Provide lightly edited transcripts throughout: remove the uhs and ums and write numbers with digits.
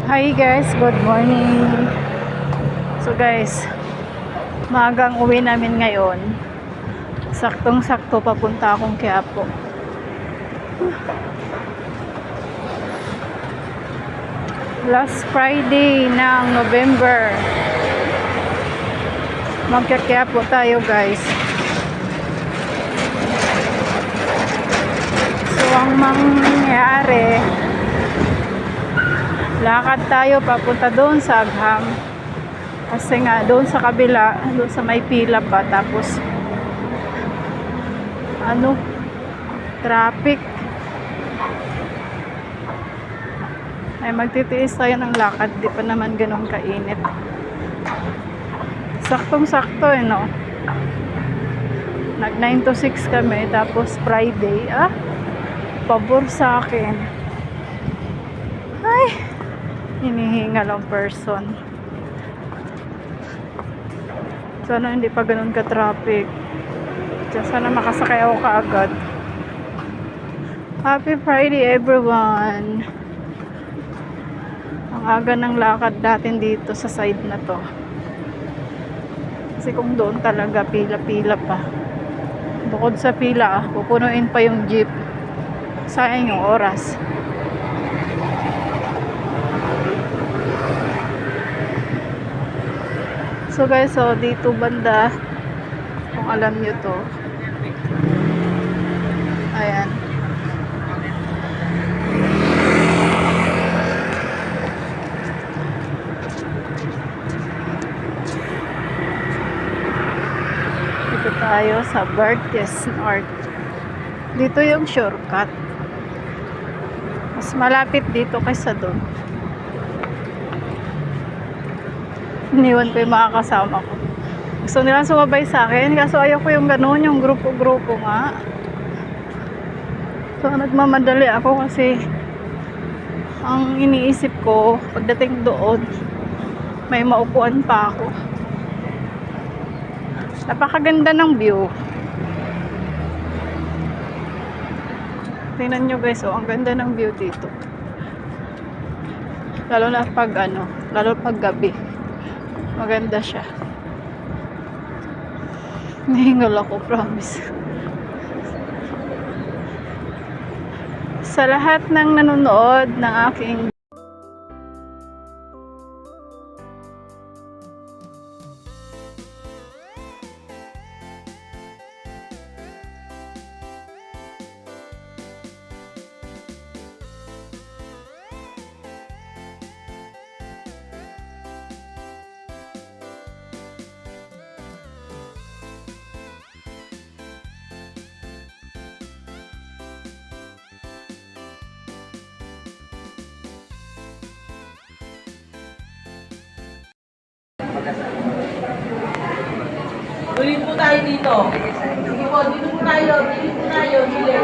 Hi guys, good morning. So guys, maagang uwi namin ngayon. Saktong-sakto papunta akong Quiapo. Last Friday ng November. Magka-Quiapo tayo guys. So ang mangyayari, lakad tayo papunta doon sa Agham. Kasi nga doon sa kabila, doon sa may pila pa, tapos traffic. Ay magtitiis tayo ng lakad, di pa naman ganun kainit. Saktong-sakto no. Nag 9 to 6 kami, tapos Friday, pabor sa akin. Ay, hinihingal ang person. Sana hindi pa ganun ka-traffic. Sana makasakay ako kaagad. Happy Friday everyone. Ang aga ng lakad natin dito sa side na to. Kasi kung doon talaga pila-pila pa. Bukod sa pila, pupunuin pa yung jeep. Sayang yung oras. So guys, dito banda, kung alam nyo to, ayan, dito tayo sa Vertes North. Dito yung shortcut, mas malapit dito kaysa doon. Iniwan ko yung mga kasama ko. Gusto nila sumabay sa akin, kaso ayaw ko yung gano'n, yung grupo-grupo nga. So nagmamadali ako kasi ang iniisip ko, pagdating doon, may maupuan pa ako. Napakaganda ng view. Tingnan nyo guys, ang ganda ng view dito. Lalo na pag lalo pag gabi. Maganda siya. Nahingal ako, promise. Sa lahat ng nanonood ng aking Ulit po tayo dito. Sige po, dito po tayo. Dito po tayo. Dito.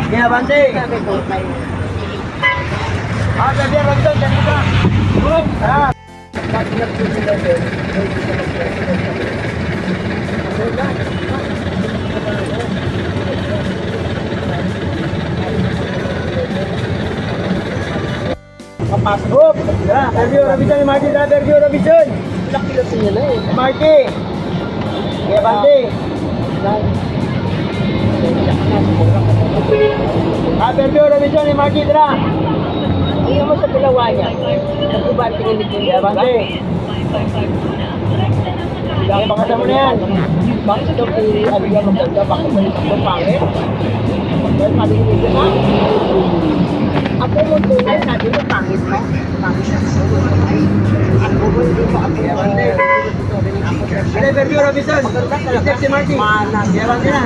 Kaya bante. Ah, sabi ang Robinson, dyan ka. Group. Ah. Kapasok. Sergio Robinson, Marty, Sergio Robinson. Ilang kilos niya na eh. Marty. Kaya bante. Sergio Robinson, Marty, tara. Hindi mo sa pulawa niya. Nagkuban tingin nito niya. Bante. Laki baka sa mo na yan. Bakit ito kay Aliyah maganda? Bakit mo itong pangit? Bakit malinig niya na? Ako mo tunay, sabi mo pangit mo. Pangit siya. Ako mo hindi pa ako. Bante. Sergio Robinson. Step si Marty. Bante na.